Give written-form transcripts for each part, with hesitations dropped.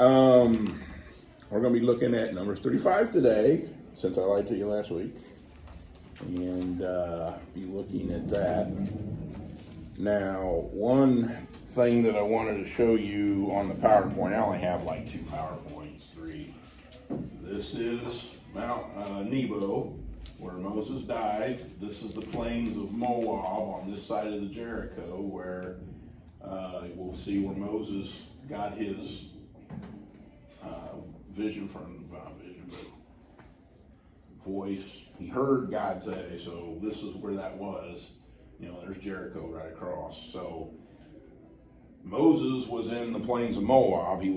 We're going to be looking at Numbers 35 today, since I lied to you last week, and be looking at that. Now, one thing that I wanted to show you on the PowerPoint, I only have like 2 PowerPoints, 3. This is Mount Nebo, where Moses died. This is the plains of Moab on this side of the Jericho, where we'll see where Moses got his vision from, voice. He heard God say, so this is where that was. You know, there's Jericho right across. So Moses was in the plains of Moab. He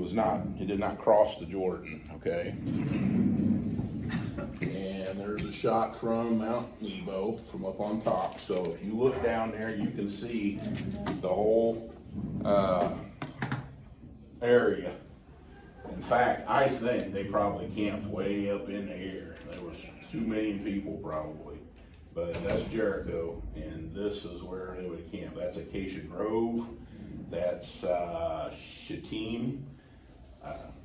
did not cross the Jordan, okay? And there's a shot from Mount Nebo from up on top. So if you look down there, you can see the whole area. In fact, I think they probably camped way up in the air. There was 2 million people probably. But that's Jericho, and this is where they would camp. That's Acacia Grove. That's Shittim.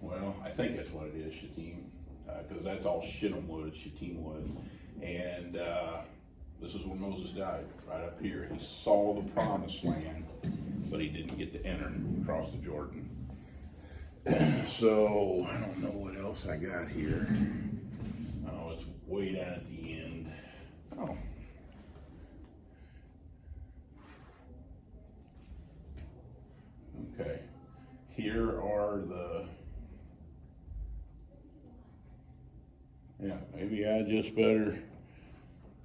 Well, I think that's what it is, Shittim, because that's all Shittim wood, Shittim wood. And this is where Moses died, right up here. He saw the promised land, but he didn't get to enter across the Jordan. So, I don't know what else I got here. Oh, it's way down at the end. Oh. Okay. Here are maybe I just better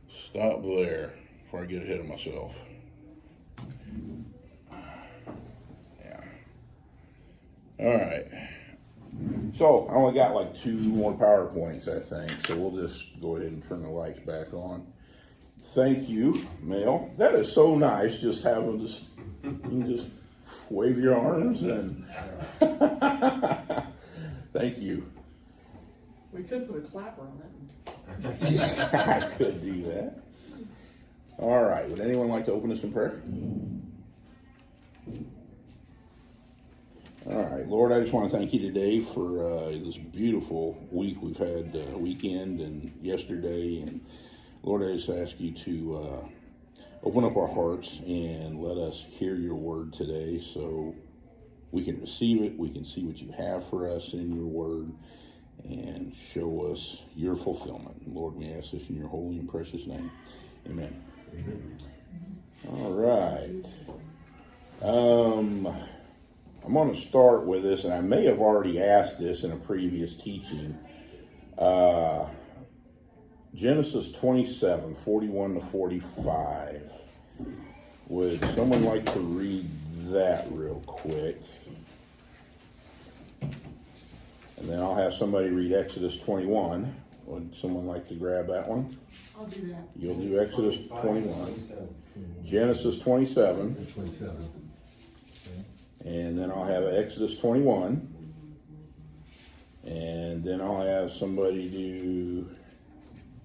stop there before I get ahead of myself. All right. So I only got like 2 more PowerPoints, I think. So we'll just go ahead and turn the lights back on. Thank you, Mel. That is so nice. Just having this, you can just wave your arms and thank you. We could put a clapper on it. I could do that. All right. Would anyone like to open us in prayer? All right, Lord, I just want to thank you today for this beautiful week we've had, weekend and yesterday. And Lord, I just ask you to open up our hearts and let us hear your word today so we can receive it, we can see what you have for us in your word, and show us your fulfillment. Lord, we ask this in your holy and precious name. Amen. All right. I'm going to start with this, and I may have already asked this in a previous teaching. Genesis 27, 41 to 45. Would someone like to read that real quick? And then I'll have somebody read Exodus 21. Would someone like to grab that one? I'll do that. You'll do Exodus 21. Genesis 27. And then I'll have Exodus 21. And then I'll have somebody do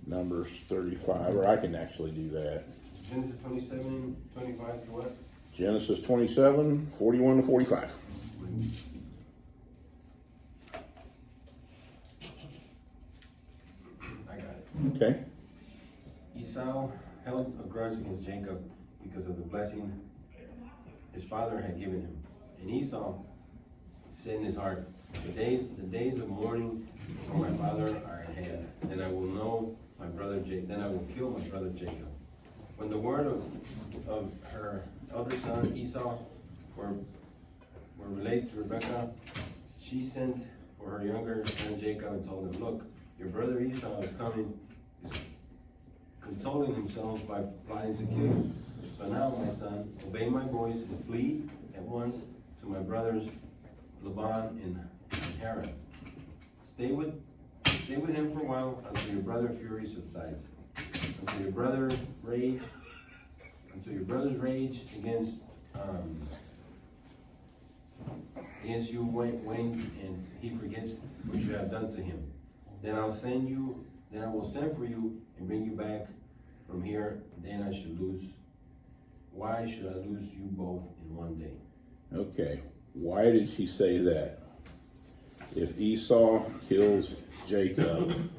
Numbers 35, or I can actually do that. Genesis 27, 25 to what? Genesis 27, 41 to 45. I got it. Okay. Esau held a grudge against Jacob because of the blessing his father had given him. And Esau said in his heart, the days of mourning for my father are at hand. Then I will know my brother Jacob. Then I will kill my brother Jacob. When the word of her elder son Esau were relayed to Rebekah, she sent for her younger son Jacob and told him, look, your brother Esau is consoling himself by plotting to kill you. So now, my son, obey my voice and flee at once to my brothers Laban in Haran. Stay with him for a while until your brother's fury subsides, until your brother's rage against you wanes and he forgets what you have done to him. Then I will send for you and bring you back from here. Then why should I lose you both in one day? Okay. Why did she say that? If Esau kills Jacob,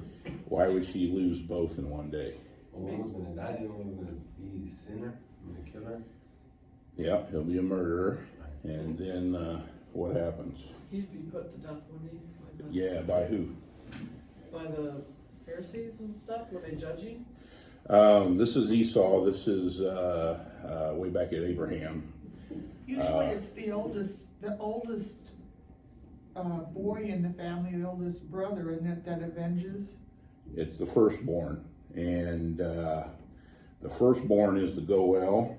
why would she lose both in one day? Well, one was gonna die, the other one was gonna be a sinner, gonna kill her. Yeah, he'll be a murderer. And then what happens? He'd be put to death, wouldn't he? Yeah, by who? By the Pharisees and stuff, were they judging? This is Esau. This is way back at Abraham. Usually it's the oldest boy in the family, the oldest brother, isn't it, that avenges? It's the firstborn. And the firstborn is the Goel.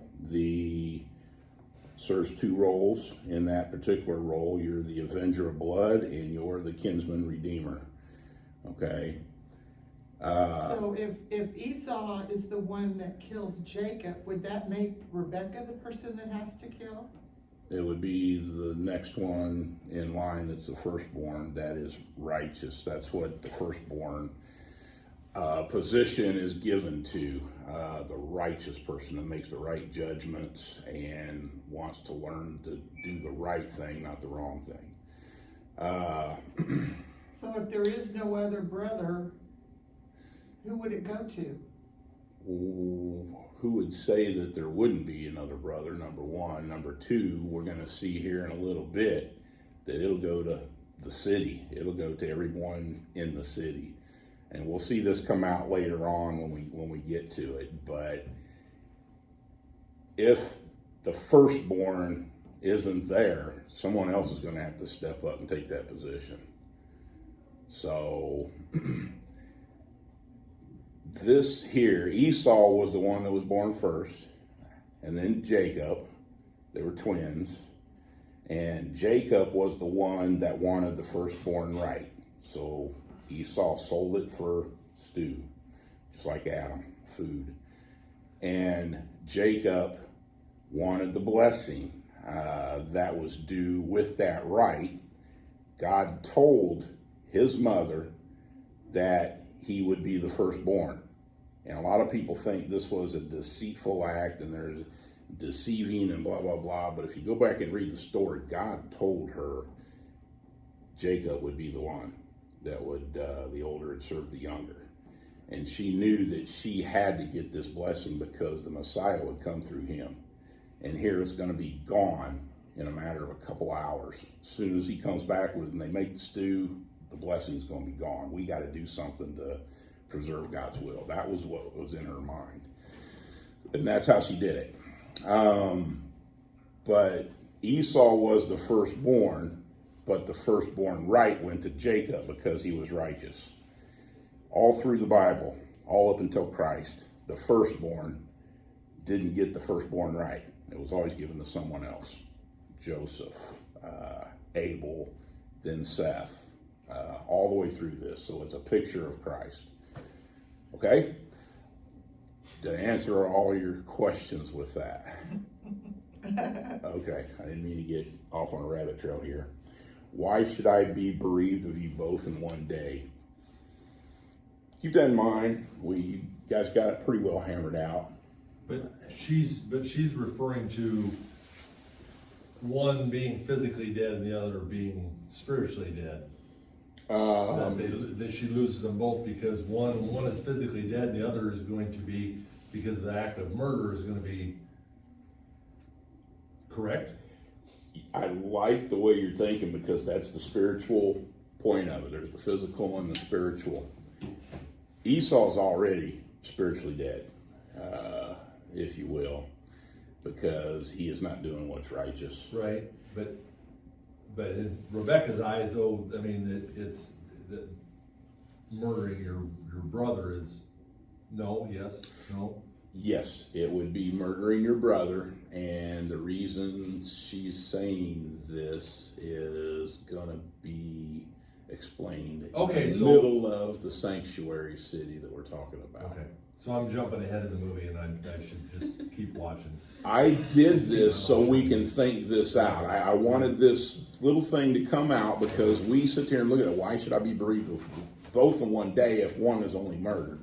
Serves two roles. In that particular role, you're the avenger of blood and you're the kinsman redeemer. Okay? So if Esau is the one that kills Jacob, would that make Rebecca the person that has to kill? It would be the next one in line that's the firstborn, that is righteous. That's what the firstborn position is given to, the righteous person that makes the right judgments and wants to learn to do the right thing, not the wrong thing. So if there is no other brother, who would it go to? Who would say that there wouldn't be another brother, number one. Number two, we're going to see here in a little bit that it'll go to the city. It'll go to everyone in the city. And we'll see this come out later on when we get to it. But if the firstborn isn't there, someone else is going to have to step up and take that position. So this here, Esau was the one that was born first, and then Jacob. They were twins. And Jacob was the one that wanted the firstborn right. So Esau sold it for stew, just like Adam, food. And Jacob wanted the blessing that was due with that right. God told his mother that he would be the firstborn. And a lot of people think this was a deceitful act and they're deceiving and blah, blah, blah. But if you go back and read the story, God told her Jacob would be the one that would, the older would serve the younger. And she knew that she had to get this blessing because the Messiah would come through him. And here it's going to be gone in a matter of a couple hours. As soon as he comes back and they make the stew, the blessing's going to be gone. We got to do something to preserve God's will. That was what was in her mind. And that's how she did it. But Esau was the firstborn, but the firstborn right went to Jacob because he was righteous. All through the Bible, all up until Christ, the firstborn didn't get the firstborn right. It was always given to someone else. Joseph, Abel, then Seth, all the way through this. So it's a picture of Christ. Okay? Did I answer all your questions with that? Okay, I didn't mean to get off on a rabbit trail here. Why should I be bereaved of you both in one day? Keep that in mind. You guys got it pretty well hammered out. But she's referring to one being physically dead and the other being spiritually dead. That she loses them both because one is physically dead and the other is going to be, because of the act of murder, is going to be correct. I like the way you're thinking because that's the spiritual point of it. There's the physical and the spiritual. Esau's already spiritually dead, if you will, because he is not doing what's righteous. Right, but in Rebecca's eyes, though, I mean, it's that murdering your brother is no, yes, no. Yes, it would be murdering your brother, and the reason she's saying this is gonna be explained in the middle of the sanctuary city that we're talking about. Okay, so I'm jumping ahead of the movie, and I should just keep watching. I did this so we can think this out. I wanted this little thing to come out because we sit here and look at it. Why should I be bereaved of both in one day if one is only murdered?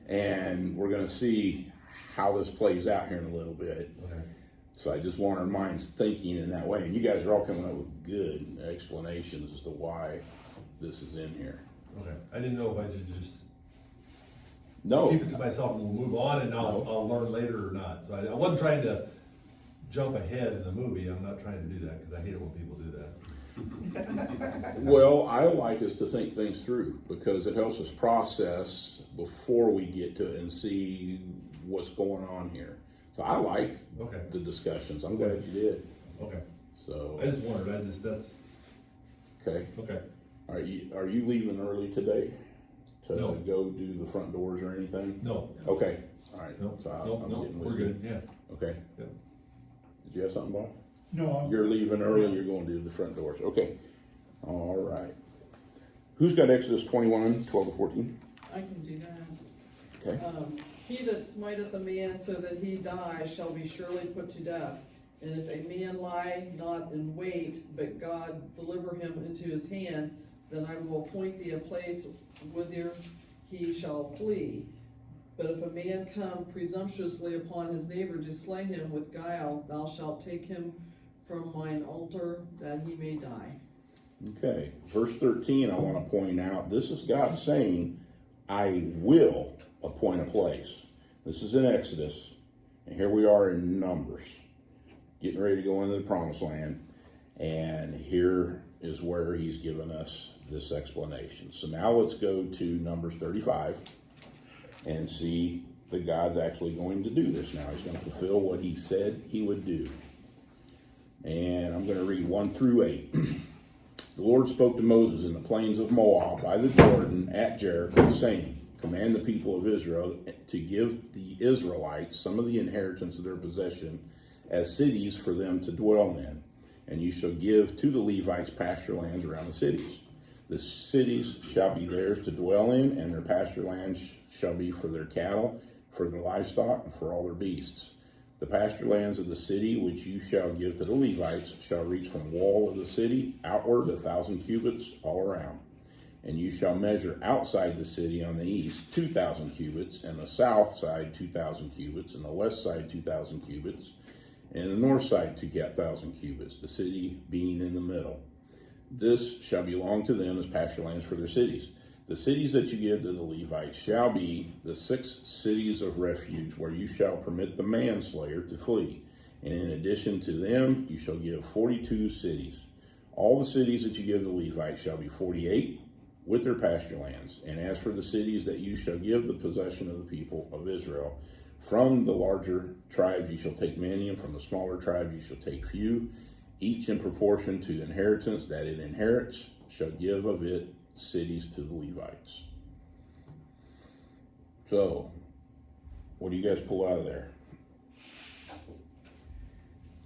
And we're going to see how this plays out here in a little bit. Okay. So I just want our minds thinking in that way, and you guys are all coming up with good explanations as to why this is in here. Okay, I didn't know if I should just No, keep it to myself and we'll move on and I'll learn later or not. So I wasn't trying to jump ahead in the movie, I'm not trying to do that, because I hate it when people do that. well, I like us to think things through, because it helps us process before we get to it and see what's going on here. So I like Okay, the discussions, I'm glad you did, okay, so, I just wondered, that's, okay. okay. Are you leaving early today to No. go do the front doors or anything? No, Okay, all right. no, So I'm no, getting with we're you. good, yeah. Okay. Yep. Did you have something, Bob? No, You're leaving early, you're going to do the front doors. Okay. All right. Who's got Exodus 21, 12 to 14? I can do that. Okay. He that smiteth a man so that he die shall be surely put to death. And if a man lie not in wait, but God deliver him into his hand, then I will appoint thee a place whither he shall flee. But if a man come presumptuously upon his neighbor to slay him with guile, thou shalt take him from mine altar, that he may die. Okay. Verse 13, I want to point out, this is God saying, I will appoint a place. This is in Exodus, and here we are in Numbers, getting ready to go into the promised land, and here is where he's given us this explanation. So now let's go to Numbers 35 and see that God's actually going to do this now. He's going to fulfill what he said he would do. And I'm going to read 1 through 8. The Lord spoke to Moses in the plains of Moab by the Jordan at Jericho, saying, command the people of Israel to give the Israelites some of the inheritance of their possession as cities for them to dwell in. And you shall give to the Levites pasture lands around the cities. The cities shall be theirs to dwell in, and their pasture lands shall be for their cattle, for their livestock, and for all their beasts. The pasture lands of the city which you shall give to the Levites shall reach from the wall of the city outward 1,000 cubits all around. And you shall measure outside the city on the east 2,000 cubits, and the south side 2,000 cubits, and the west side 2,000 cubits, and the north side 2,000 cubits, the city being in the middle. This shall belong to them as pasture lands for their cities. The cities that you give to the Levites shall be the 6 cities of refuge, where you shall permit the manslayer to flee. And in addition to them, you shall give 42 cities. All the cities that you give the Levites shall be 48, with their pasture lands. And as for the cities that you shall give the possession of the people of Israel, from the larger tribes you shall take many, and from the smaller tribes you shall take few, each in proportion to the inheritance that it inherits, shall give of it cities to the Levites. So, what do you guys pull out of there?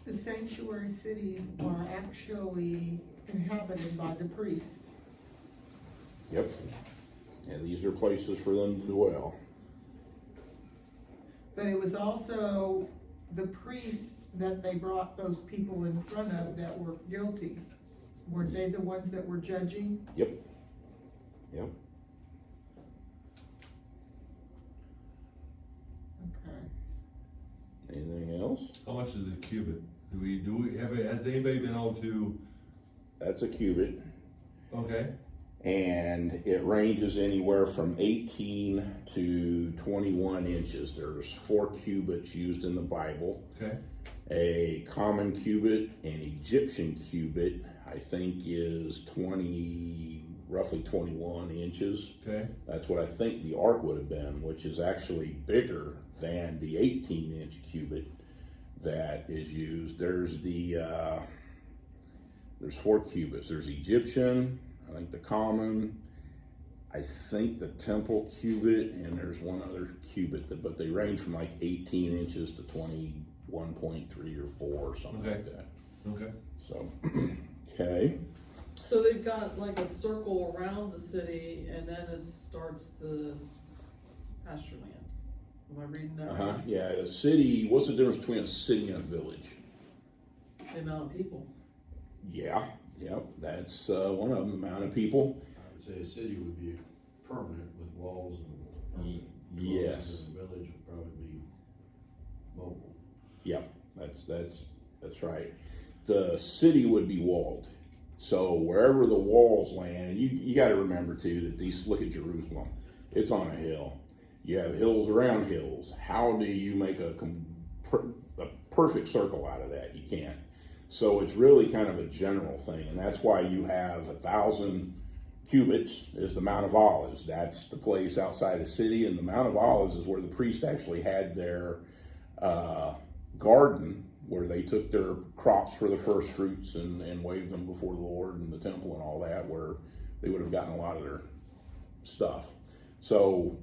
The sanctuary cities are actually inhabited by the priests. Yep. And these are places for them to dwell. But it was also the priests that they brought those people in front of that were guilty. Weren't they the ones that were judging? Yep. Yep. Okay. Anything else? How much is a cubit? Has anybody been able to, That's a cubit. okay, And it ranges anywhere from 18 to 21 inches. There's 4 cubits used in the Bible. okay, A common cubit, an Egyptian cubit, I think is roughly 21 inches. okay, That's what I think the ark would have been, which is actually bigger than the 18-inch cubit that is used. There's 4 cubits. There's Egyptian, I think the common, I think the temple cubit, and there's one other cubit, but they range from like 18 inches to 21.3 or 4 or something like Okay. that. okay. So, okay. So they've got like a circle around the city, and then it starts the pasture land. Am I reading that Uh-huh. right? Yeah, a city, what's the difference between a city and a village? The amount of people. Yeah, yep, that's one of them, amount of people. I would say a city would be permanent with walls and. Yes. And the village would probably be mobile. Yep, That's right. The city would be walled. So wherever the walls land, and you gotta remember too, that look at Jerusalem. It's on a hill. You have hills around hills. How do you make a perfect circle out of that? You can't. So it's really kind of a general thing, and that's why you have 1,000 cubits is the Mount of Olives. That's the place outside the city, and the Mount of Olives is where the priest actually had their garden, where they took their crops for the first fruits and waved them before the Lord and the temple and all that, where they would have gotten a lot of their stuff. So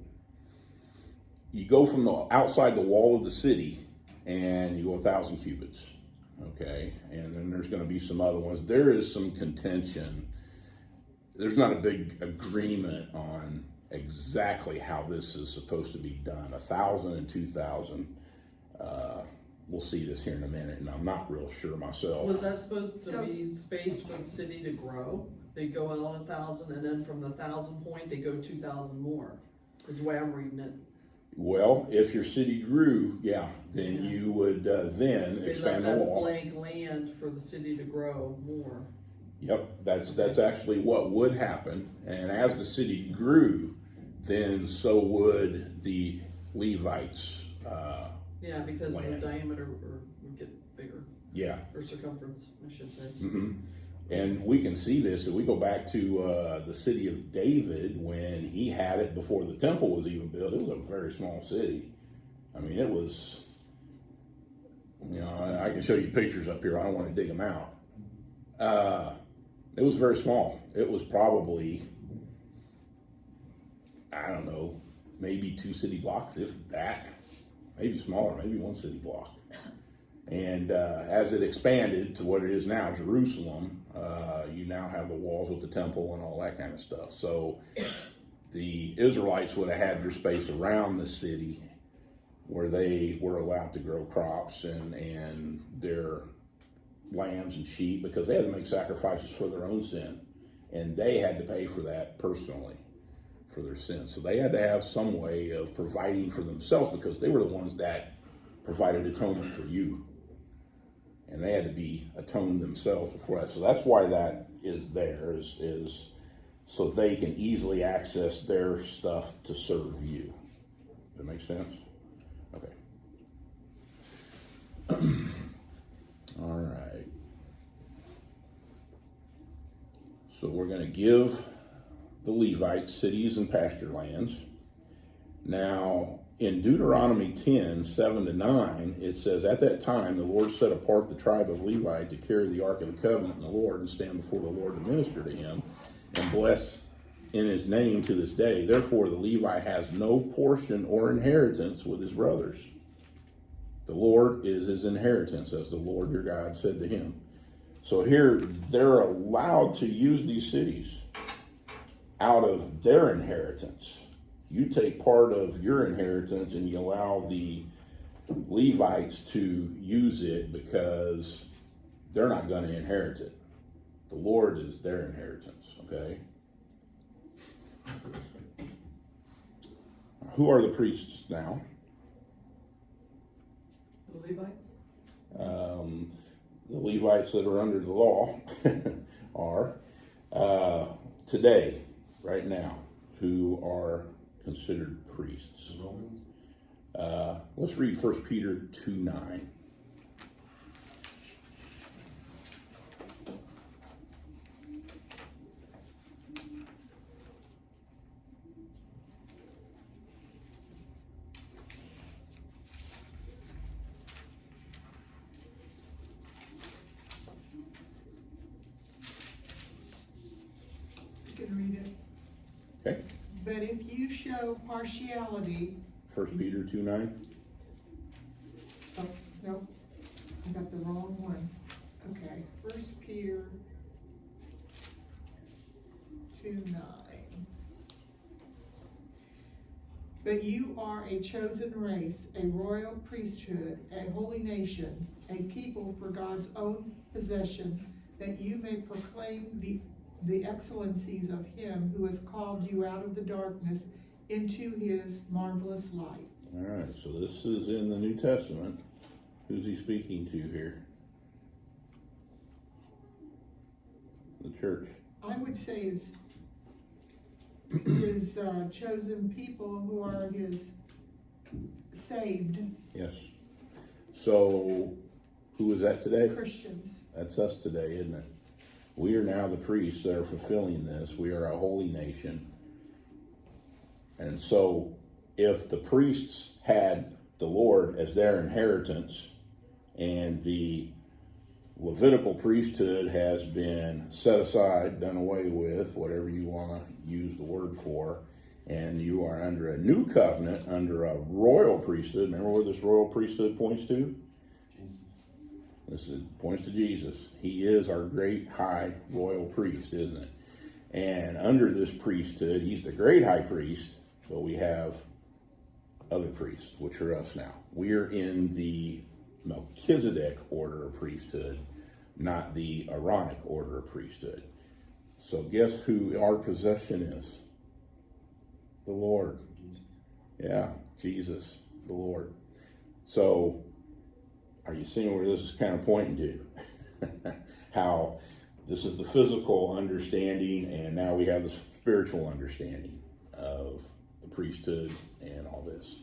you go from the outside the wall of the city and you go 1,000 cubits. Okay, and then there's going to be some other ones. There is some contention. There's not a big agreement on exactly how this is supposed to be done. 1,000 and 2,000. We'll see this here in a minute, and I'm not real sure myself. Was that supposed to So- be space for the city to grow? They go out 1,000, and then from the 1,000 point, they go 2,000 more, is the way I'm reading it. Well, if your city grew, yeah, then Yeah. you would then They left expand the that wall. blank land for the city to grow more. Yep, that's actually what would happen. And as the city grew, then so would the Levites. Yeah, because the Land. diameter would get bigger, Yeah. or circumference, I should say. And we can see this if we go back to the city of David when he had it before the temple was even built. It was a very small city. I mean, it was, I can show you pictures up here. I don't want to dig them out. It was very small. It was probably, I don't know, maybe 2 city blocks, if that. Maybe smaller, maybe 1 city block. And as it expanded to what it is now, Jerusalem, you now have the walls with the temple and all that kind of stuff. So the Israelites would have had their space around the city where they were allowed to grow crops and their lambs and sheep, because they had to make sacrifices for their own sin. And they had to pay for that personally, for their sins. So they had to have some way of providing for themselves, because they were the ones that provided atonement for you. And they had to be atoned themselves before that. So that's why that is there, is so they can easily access their stuff to serve you. Does that make sense? Okay. All right. So we're going to give the Levites cities and pasture lands. Now, in Deuteronomy 10, 7-9, it says, "At that time the Lord set apart the tribe of Levi to carry the ark of the covenant of the Lord and stand before the Lord and minister to him and bless in his name to this day. Therefore the Levi has no portion or inheritance with his brothers. The Lord is his inheritance, as the Lord your God said to him." So here they're allowed to use these cities out of their inheritance. You take part of your inheritance and you allow the Levites to use it because they're not going to inherit it. The Lord is their inheritance, okay? Who are the priests now? The Levites? The Levites that are under the law are today, right now, who are considered priests. Romans? Let's read 1 Peter 2:9. You can read it. Okay, But if you show partiality, 1 Peter 2:9. oh, no, I got the wrong one. Okay, 1 Peter 2:9. But you are a chosen race, a royal priesthood, a holy nation, a people for God's own possession, that you may proclaim the excellencies of him who has called you out of the darkness into his marvelous light. All right, so this is in the New Testament. Who's he speaking to here? The church. I would say his chosen people who are his saved Yes. So, who is that today? Christians. That's us today, isn't it? We are now the priests that are fulfilling this. We are a holy nation. And so, if the priests had the Lord as their inheritance, and the Levitical priesthood has been set aside, done away with, whatever you want to use the word for, and you are under a new covenant, under a royal priesthood. Remember where this royal priesthood points to? Points to Jesus. He is our great high royal priest, isn't it? And under this priesthood, he's the great high priest, but we have other priests, which are us now. We are in the Melchizedek order of priesthood, not the Aaronic order of priesthood. So guess who our possession is? The Lord. Yeah, Jesus, the Lord. So, are you seeing where this is kind of pointing to? How this is the physical understanding, and now we have the spiritual understanding of the priesthood and all this.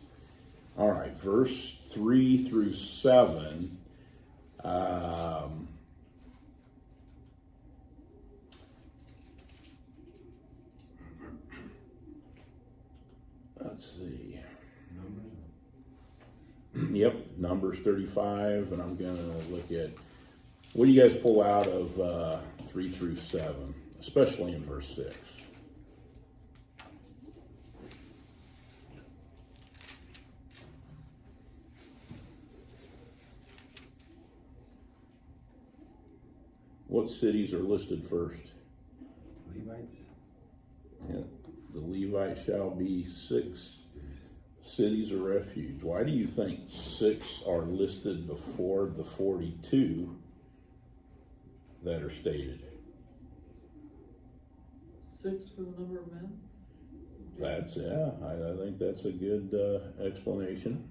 All right, verse 3 through 7. Let's see. Yep, Numbers 35, and I'm going to look at, what do you guys pull out of 3 through 7, especially in verse 6? What cities are listed first? Levites? Yeah. The Levites shall be 6 cities of refuge. Why do you think 6 are listed before the 42 that are stated? 6 for the number of men? I think that's a good explanation.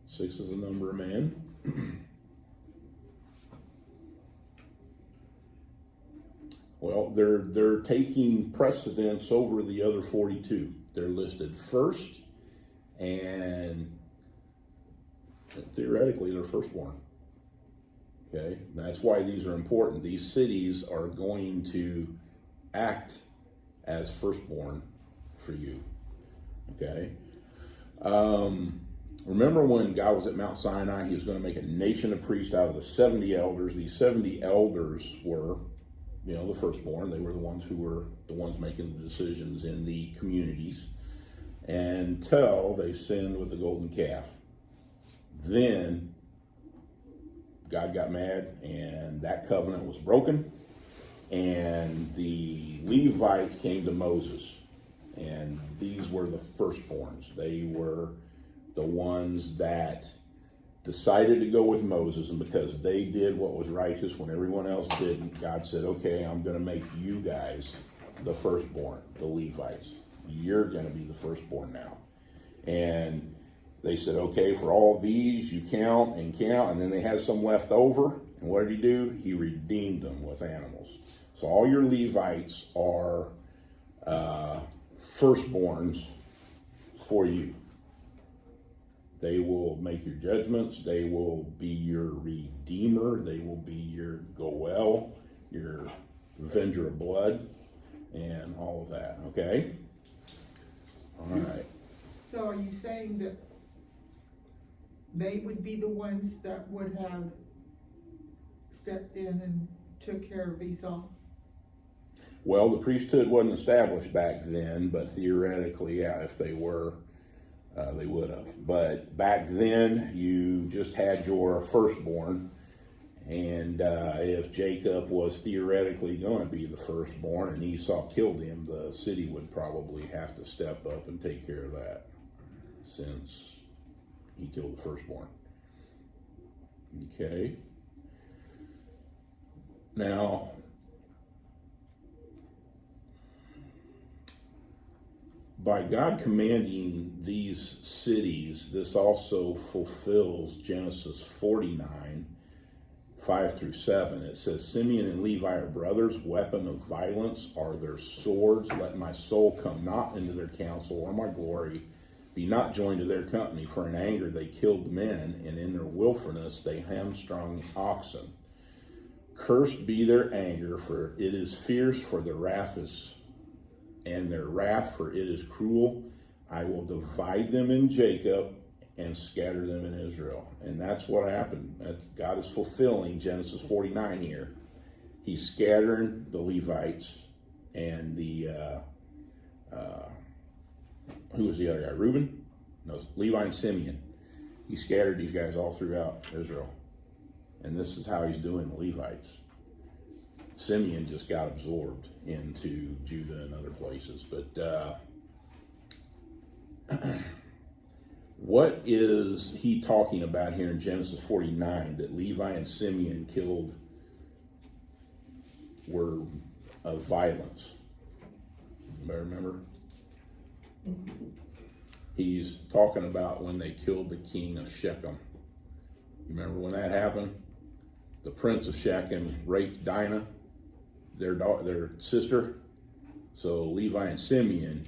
6 is the number of men. Well, they're taking precedence over the other 42. They're listed first, and theoretically they're firstborn. Okay, that's why these are important. These cities are going to act as firstborn for you. Okay. Remember when God was at Mount Sinai, he was going to make a nation of priests out of the 70 elders. These 70 elders were, the firstborn. They were the ones who were the ones making the decisions in the communities until they sinned with the golden calf. Then God got mad and that covenant was broken, and the Levites came to Moses, and these were the firstborns. They were the ones that decided to go with Moses, and because they did what was righteous when everyone else didn't, God said, okay, I'm going to make you guys the firstborn, the Levites. You're going to be the firstborn now. And they said, okay, for all these, you count, and then they had some left over. And what did he do? He redeemed them with animals. So all your Levites are firstborns for you. They will make your judgments. They will be your redeemer. They will be your goel, your avenger of blood, and all of that. Okay? All right. So are you saying that they would be the ones that would have stepped in and took care of Esau? Well, the priesthood wasn't established back then, but theoretically, yeah, if they were, they would have. But back then, you just had your firstborn, and if Jacob was theoretically going to be the firstborn and Esau killed him, the city would probably have to step up and take care of that, since he killed the firstborn. Okay. Now, by God commanding these cities, this also fulfills Genesis 49, 5-7. It says, Simeon and Levi are brothers, weapon of violence are their swords. Let my soul come not into their counsel, or my glory be not joined to their company. For in anger they killed men, and in their willfulness they hamstrung oxen. Cursed be their anger, for it is fierce, for their wrath for it is cruel. I will divide them in Jacob and scatter them in Israel. And that's what happened. God is fulfilling Genesis 49 here. He's scattering the Levites and the, who was the other guy? Reuben? No, Levi and Simeon. He scattered these guys all throughout Israel. And this is how he's doing the Levites. Simeon just got absorbed into Judah and other places. But what is he talking about here in Genesis 49 that Levi and Simeon killed were of violence? Anybody remember? He's talking about when they killed the king of Shechem. You remember when that happened? The prince of Shechem raped Dinah, their sister. So Levi and Simeon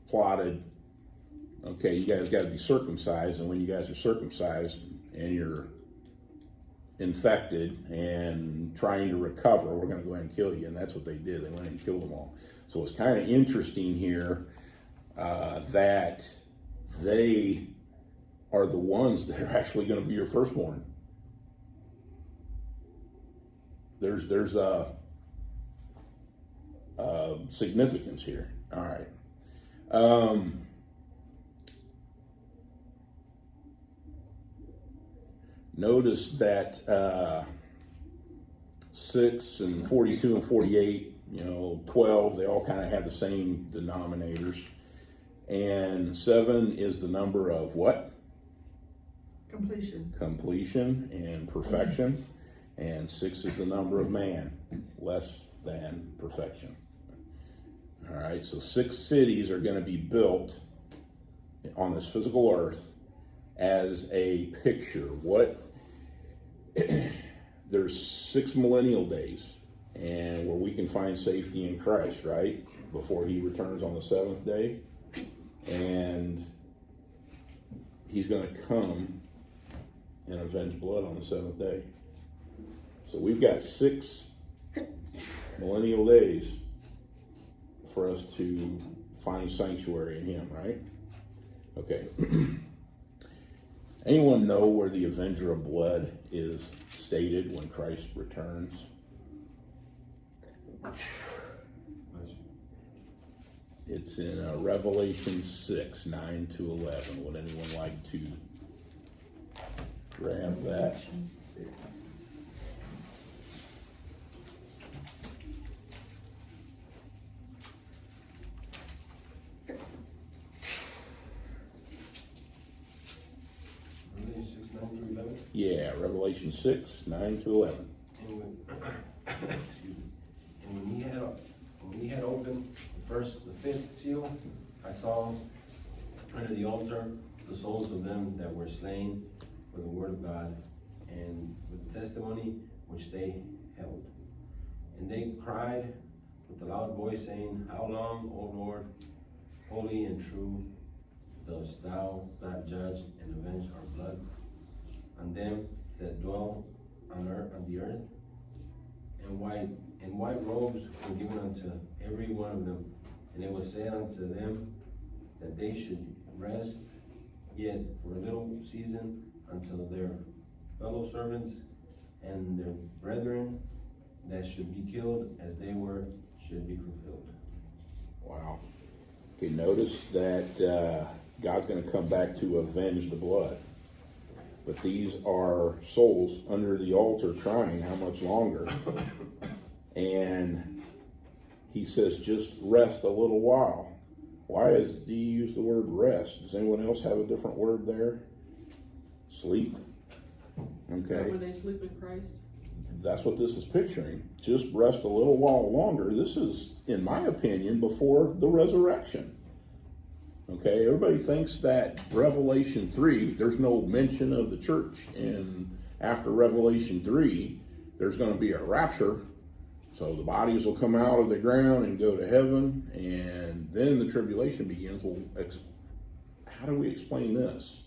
plotted, okay, you guys got to be circumcised, and when you guys are circumcised and you're infected and trying to recover, we're going to go ahead and kill you. And that's what they did. They went ahead and killed them all. So it's kind of interesting here that they are the ones that are actually going to be your firstborn. There's a significance here. All right. Notice that 6 and 42 and 48, 12, they all kind of have the same denominators. And 7 is the number of what? Completion. Completion and perfection. And 6 is the number of man, less than perfection. All right, so 6 cities are going to be built on this physical earth as a picture. There's 6 millennial days, and where we can find safety in Christ, right? Before he returns on the 7th day. And he's going to come and avenge blood on the 7th day. So we've got 6 millennial days for us to find sanctuary in him, right? Okay. Anyone know where the Avenger of Blood is stated when Christ returns? It's in Revelation 6, 9-11. Would anyone like to grab that? Yeah, Revelation 6, 9-11. And when he had opened the 5th seal, I saw under the altar the souls of them that were slain for the word of God and for the testimony which they held. And they cried with a loud voice, saying, How long, O Lord, holy and true, dost thou not judge and avenge our blood on them that dwell on the earth? And white robes were given unto every one of them, and it was said unto them that they should rest yet for a little season until their fellow servants and their brethren that should be killed as they were should be fulfilled. Wow. Okay, notice that God's going to come back to avenge the blood. But these are souls under the altar crying, how much longer? And he says, just rest a little while. Why do you use the word rest? Does anyone else have a different word there? Sleep? Is that Okay. when they sleep in Christ? That's what this is picturing. Just rest a little while longer. This is, in my opinion, before the resurrection. Okay, everybody thinks that Revelation 3, there's no mention of the church. And after Revelation 3, there's going to be a rapture. So the bodies will come out of the ground and go to heaven. And then the tribulation begins. Well, how do we explain this?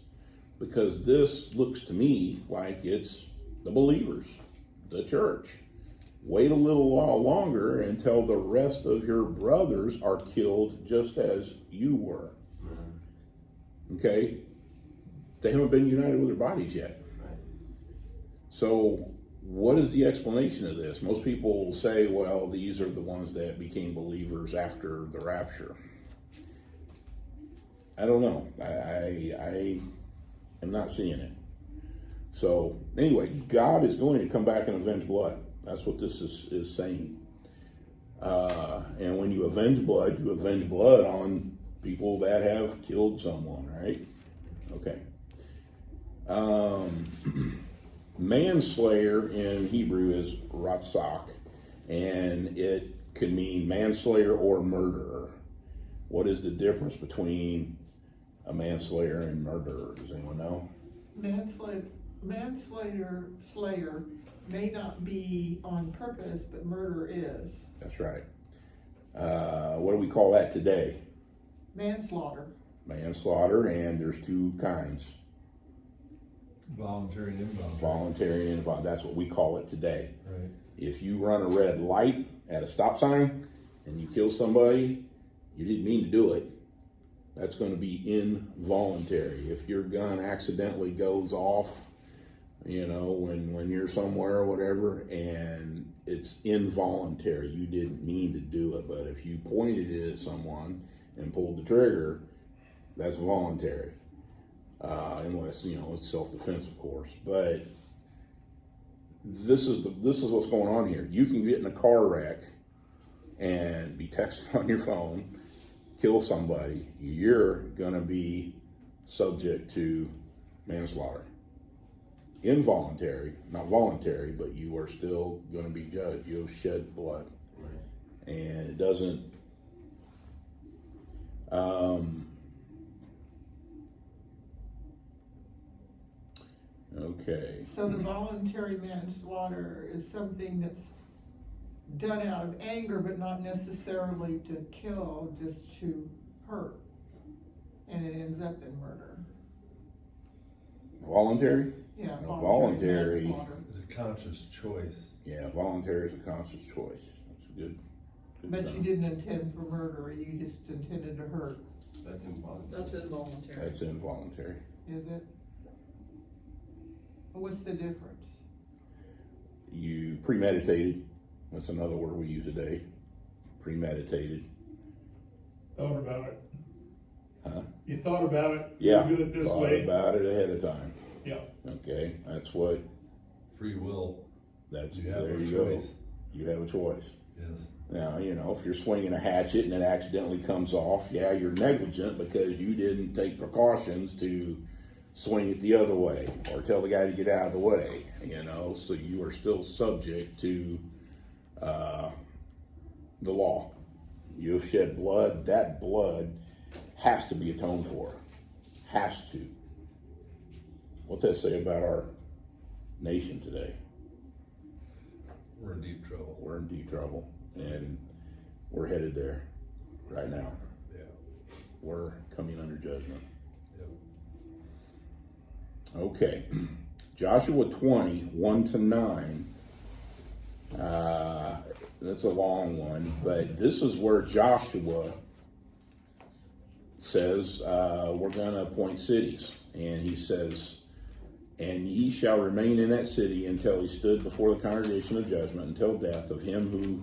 Because this looks to me like it's the believers, the church. Wait a little while longer until the rest of your brothers are killed just as you were. Okay? They haven't been united with their bodies yet. Right. So what is the explanation of this? Most people say, well, these are the ones that became believers after the rapture. I don't know. I am not seeing it. So anyway, God is going to come back and avenge blood. That's what this is saying. And when you avenge blood on people that have killed someone, right? Okay. Manslayer in Hebrew is ratzak, and it could mean manslayer or murderer. What is the difference between a manslayer and murderer? Does anyone know? Slayer may not be on purpose, but murder is. That's right. What do we call that today? Manslaughter. Manslaughter, and there's two kinds. Voluntary and involuntary. Voluntary and involuntary. That's what we call it today. Right. If you run a red light at a stop sign and you kill somebody, you didn't mean to do it. That's going to be involuntary. If your gun accidentally goes off, when you're somewhere or whatever, and it's involuntary, you didn't mean to do it. But if you pointed it at someone and pulled the trigger, that's voluntary. Unless, it's self-defense, of course. But this is what's going on here. You can get in a car wreck and be texting on your phone, kill somebody. You're going to be subject to manslaughter. Involuntary, not voluntary, but you are still going to be judged. You have shed blood. Right. And it doesn't, okay. So the voluntary manslaughter is something that's done out of anger, but not necessarily to kill, just to hurt. And it ends up in murder. Voluntary? Yeah, No, voluntary voluntary. manslaughter. It's a conscious choice. Yeah, voluntary is a conscious choice. That's a good But you term. didn't intend for murder, you just intended to hurt, That's involuntary. That's involuntary. That's involuntary. is it? What's the difference? You premeditated. That's another word we use today. Premeditated. Thought about it. Huh? You thought about it. Yeah. You do it this Thought way. about it ahead of time. Yeah. Okay, that's what. Free will. That's You have there. a You go. choice. You have a choice. Yes. Now, if you're swinging a hatchet and it accidentally comes off, yeah, you're negligent because you didn't take precautions to swing it the other way or tell the guy to get out of the way, so you are still subject to the law. You have shed blood. That blood has to be atoned for. Has to. What's that say about our nation today? We're in deep trouble. We're in deep trouble, and we're headed there right now. Yeah. We're coming under judgment. Yep. Okay, Joshua 20, 1-9. That's a long one, but this is where Joshua says, we're going to appoint cities. And he says, and ye shall remain in that city until he stood before the congregation of judgment, until death of him who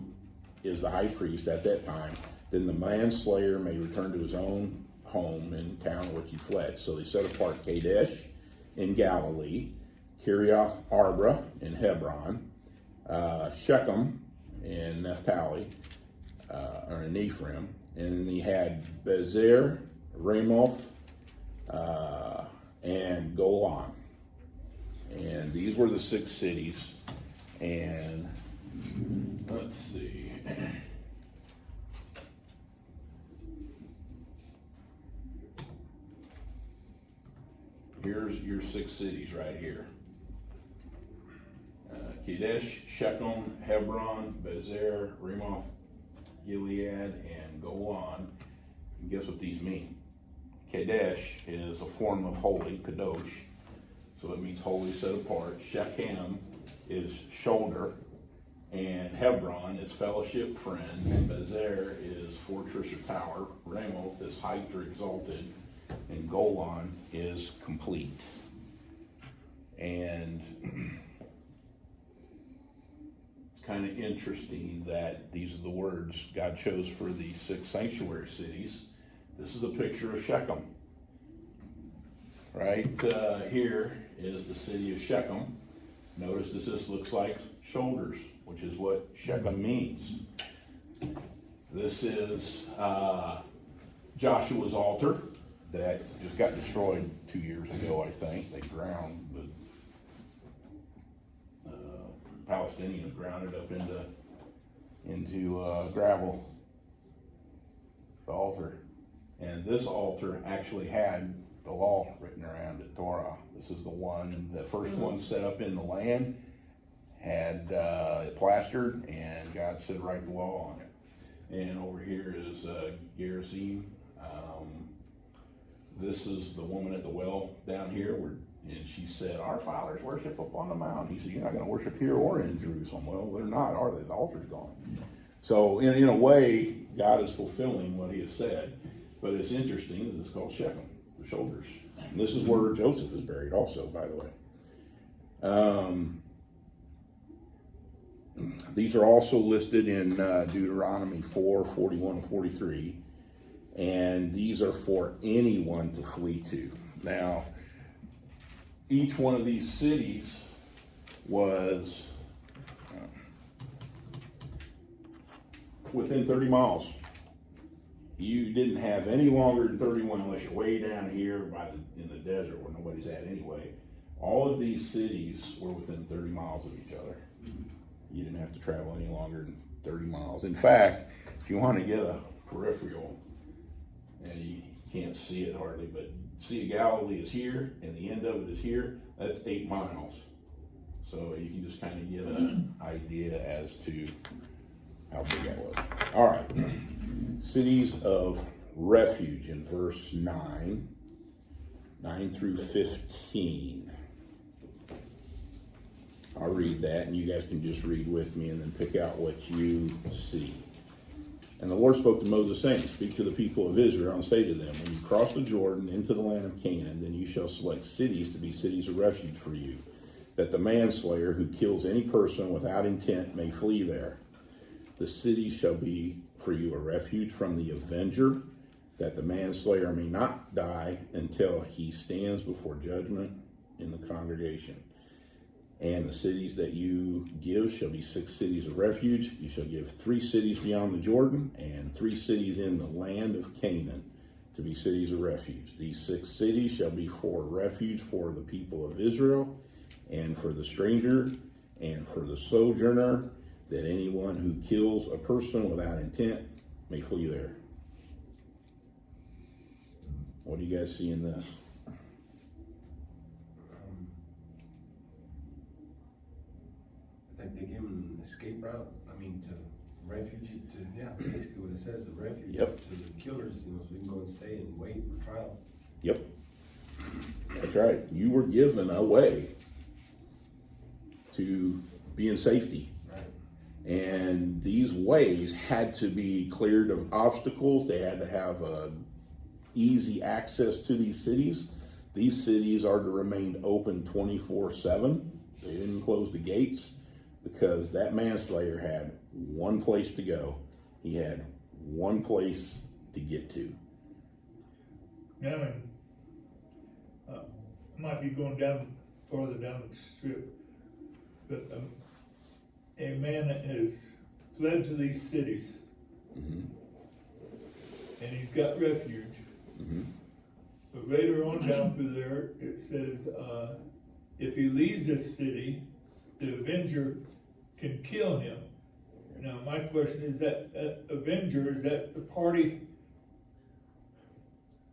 is the high priest at that time. Then the manslayer may return to his own home in town which he fled. So they set apart Kadesh in Galilee, Kiriath Arba in Hebron, Shechem in Naphtali, or in Ephraim, and then he had Bezer, Ramoth, and Golan. And these were the 6 cities. And let's see. here's your 6 cities right here. Kadesh, Shechem, Hebron, Bezer, Ramoth, Gilead, and Golan. And guess what these mean? Kadesh is a form of holy, kadosh, so it means holy, set apart. Shechem is shoulder, and Hebron is fellowship, friend. Bezer is fortress or tower. Ramoth is height or exalted, and Golan is complete. And it's kind of interesting that these are the words God chose for the 6 sanctuary cities. This is a picture of Shechem. Right here is the city of Shechem. Notice this looks like shoulders, which is what Shechem means. This is Joshua's altar that just got destroyed 2 years ago, I think. They ground the Palestinians ground it up into gravel, the altar. And this altar actually had the law written around it, Torah. This is the first one set up in the land, had it plastered, and God said, write the law on it. And over here is Gerizim. This is the woman at the well down here, and she said, our fathers worship up on the mountain. He said, you're not going to worship here or in Jerusalem. Well, they're not, are they? The altar's gone. So in a way, God is fulfilling what he has said. But it's interesting, this is called Shechem, the shoulders. And this is where Joseph is buried also, by the way. These are also listed in Deuteronomy 4, 41, and 43. And these are for anyone to flee to. Now, each one of these cities was within 30 miles. You didn't have any longer than 31 unless you're way down here in the desert where nobody's at anyway. All of these cities were within 30 miles of each other. You didn't have to travel any longer than 30 miles. In fact, if you want to get a peripheral, and you can't see it hardly, but Sea of Galilee is here, and the end of it is here, that's 8 miles. So you can just kind of get an idea as to how big that was. All right. Cities of refuge in verse 9 through 15. I'll read that, and you guys can just read with me and then pick out what you see. And the Lord spoke to Moses, saying, speak to the people of Israel and say to them, when you cross the Jordan into the land of Canaan, then you shall select cities to be cities of refuge for you, that the manslayer who kills any person without intent may flee there. The city shall be for you a refuge from the avenger, that the manslayer may not die until he stands before judgment in the congregation. And the cities that you give shall be 6 cities of refuge. You shall give 3 cities beyond the Jordan, and 3 cities in the land of Canaan to be cities of refuge. These 6 cities shall be for refuge for the people of Israel, and for the stranger, and for the sojourner, that anyone who kills a person without intent may flee there. What do you guys see in this? It's like they give them an escape route, to refuge, basically what it says, the refuge. Yep. To the killers, so you can go and stay and wait for trial. Yep. That's right. You were given a way to be in safety. Right. And these ways had to be cleared of obstacles. They had to have easy access to these cities. These cities are to remain open 24/7. They didn't close the gates because that manslayer had one place to go. He had one place to get to. Now, might be going farther down the strip, but a man has fled to these cities, Mm-hmm. and he's got refuge. Mm-hmm. But later on down through there, it says, if he leaves this city, the avenger can kill him. Now, my question is that avenger, is that the party,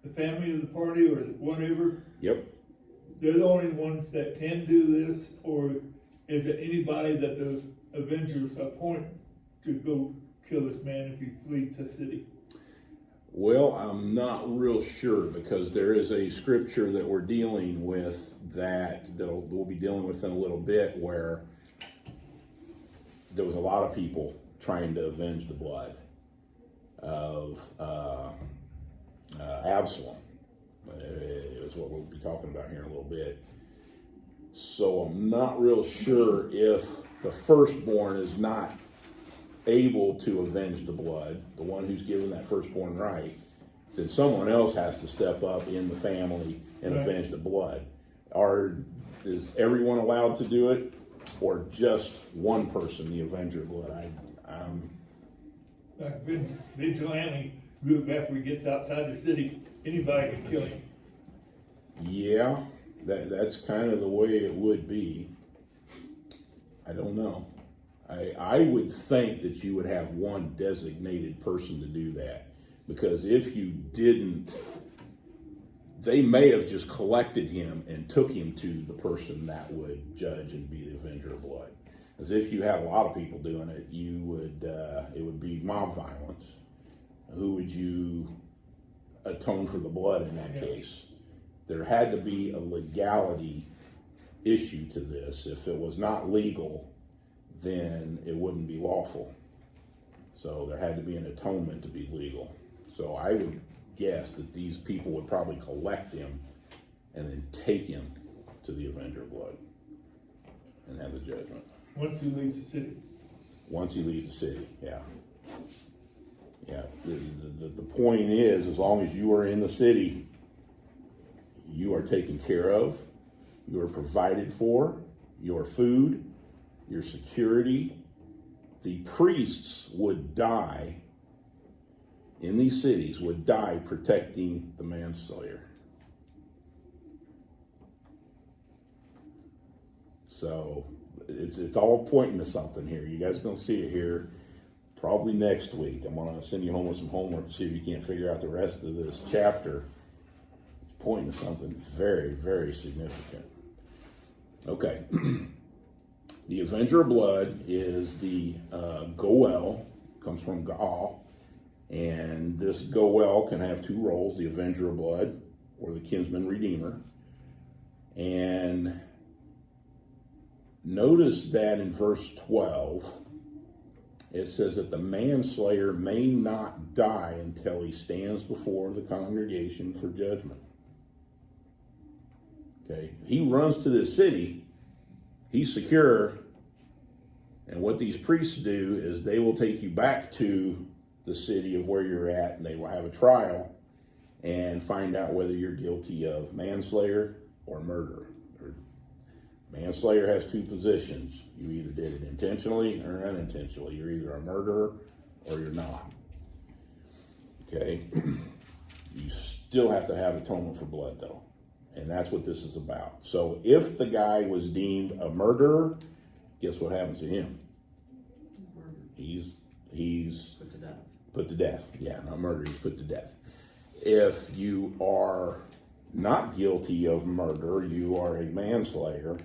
the family of the party, or whatever? Yep. they're the only ones that can do this, or is it anybody that the Avengers appoint to go kill this man if he flees the city? Well, I'm not real sure, because there is a scripture that we're dealing with that we'll be dealing with in a little bit, where there was a lot of people trying to avenge the blood of Absalom. Is what we'll be talking about here in a little bit. So I'm not real sure if the firstborn is not able to avenge the blood, the one who's given that firstborn right, then someone else has to step up in the family and Right. avenge the blood. Is everyone allowed to do it, or just one person, the avenger of blood? Like vigilante group, after he gets outside the city, anybody can kill him. Yeah, that's kind of the way it would be. I don't know. I would think that you would have one designated person to do that, because if you didn't, they may have just collected him and took him to the person that would judge and be the avenger of blood. As if you had a lot of people doing it, it would be mob violence. Who would you atone for the blood in that case? There had to be a legality issue to this. If it was not legal, then it wouldn't be lawful. So there had to be an atonement to be legal. So I would guess that these people would probably collect him and then take him to the Avenger of Blood and have the judgment. Once he leaves the city. Once he leaves the city, yeah. Yeah, the point is, as long as you are in the city, you are taken care of, you are provided for, your food, your security. The priests would die in these cities, would die protecting the manslayer. So it's all pointing to something here. You guys are going to see it here probably next week. I'm going to send you home with some homework to see if you can't figure out the rest of this chapter. It's pointing to something very, very significant. Okay. The Avenger of Blood is the Goel, comes from Gaal, and this Goel can have two roles, the Avenger of Blood or the Kinsman Redeemer. And notice that in verse 12, it says that the manslayer may not die until he stands before the congregation for judgment. Okay, he runs to this city, he's secure, and what these priests do is they will take you back to the city of where you're at, and they will have a trial and find out whether you're guilty of manslayer or murder. Manslayer has two positions. You either did it intentionally or unintentionally. You're either a murderer or you're not. Okay? You still have to have atonement for blood, though. And that's what this is about. So if the guy was deemed a murderer, guess what happens to him? He's Put to death. put to death. Yeah, not murder, he's put to death. If you are not guilty of murder, you are a manslayer,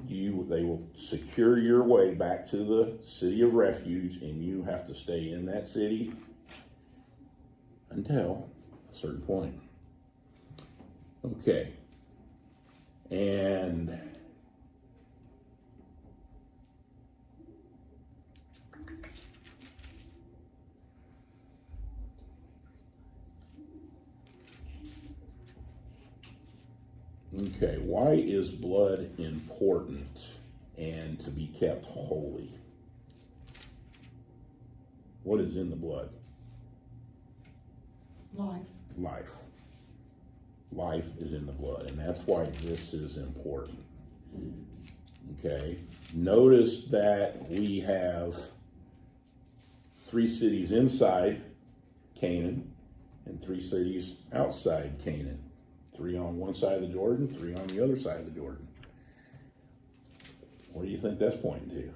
they will secure your way back to the city of refuge, and you have to stay in that city until a certain point. Okay. And okay, why is blood important and to be kept holy? What is in the blood? Life. Life. Life is in the blood, and that's why this is important. Okay, notice that we have 3 cities inside Canaan and 3 cities outside Canaan. 3 on one side of the Jordan, 3 on the other side of the Jordan. What do you think that's pointing to?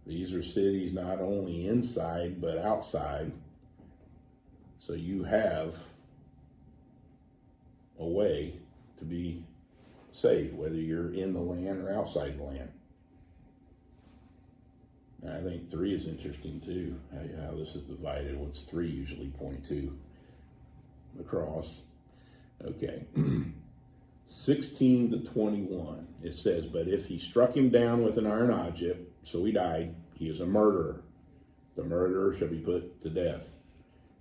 These are cities not only inside but outside. So you have a way to be saved, whether you're in the land or outside the land. And I think 3 is interesting too, how this is divided. What's 3 usually point to? The cross. Okay. 16 to 21, it says, but if he struck him down with an iron object, so he died, he is a murderer. The murderer shall be put to death.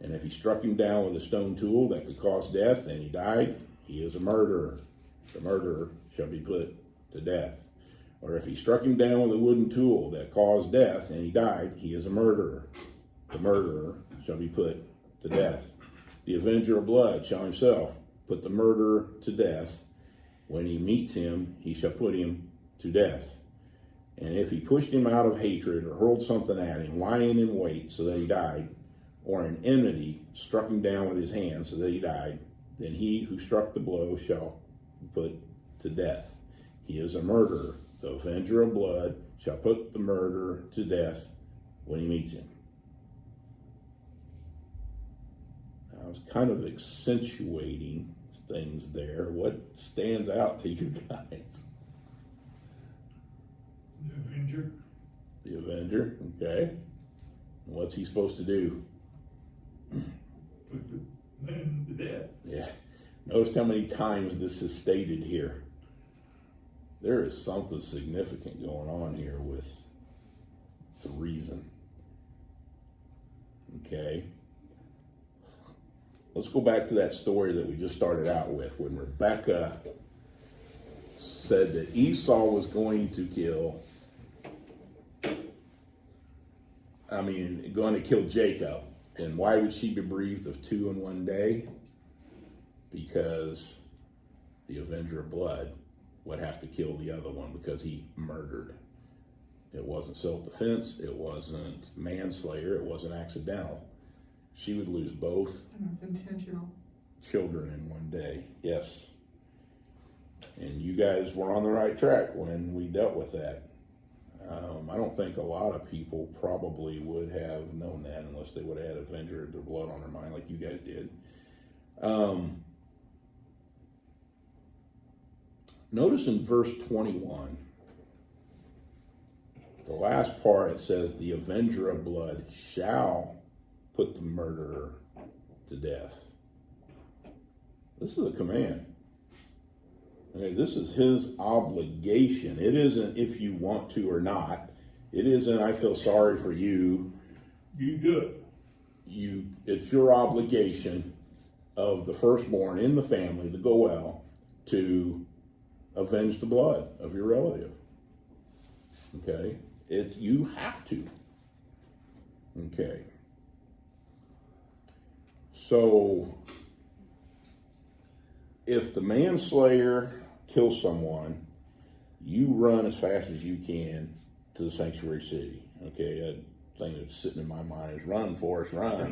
And if he struck him down with a stone tool that could cause death, and he died, he is a murderer. The murderer shall be put to death. Or if he struck him down with a wooden tool that caused death, and he died, he is a murderer. The murderer shall be put to death. The avenger of blood shall himself put the murderer to death. When he meets him, he shall put him to death. And if he pushed him out of hatred or hurled something at him, lying in wait so that he died, or in enmity struck him down with his hand so that he died, then he who struck the blow shall be put to death. He is a murderer. The avenger of blood shall put the murderer to death when he meets him. I was kind of accentuating things there. What stands out to you guys? The Avenger. The avenger, okay. What's he supposed to do? Put the man to death. Yeah. Notice how many times this is stated here. There is something significant going on here with the reason. Okay. Let's go back to that story that we just started out with when Rebecca said that Esau was going to going to kill Jacob. And why would she be bereaved of 2 in one day? Because the avenger of blood would have to kill the other one because he murdered. It wasn't self-defense, it wasn't manslayer, it wasn't accidental. She would lose both And it's intentional. children in one day. Yes. And you guys were on the right track when we dealt with that. I don't think a lot of people probably would have known that unless they would have had Avenger of the Blood on their mind like you guys did. Notice in verse 21, the last part, it says, the Avenger of Blood shall put the murderer to death. This is a command. Okay, this is his obligation. It isn't if you want to or not. It isn't I feel sorry for you. You do it. It's your obligation of the firstborn in the family, the Goel, to avenge the blood of your relative. Okay? You have to. Okay. So, if the manslayer kills someone, you run as fast as you can to the sanctuary city. Okay, that thing that's sitting in my mind is run, Forrest, run.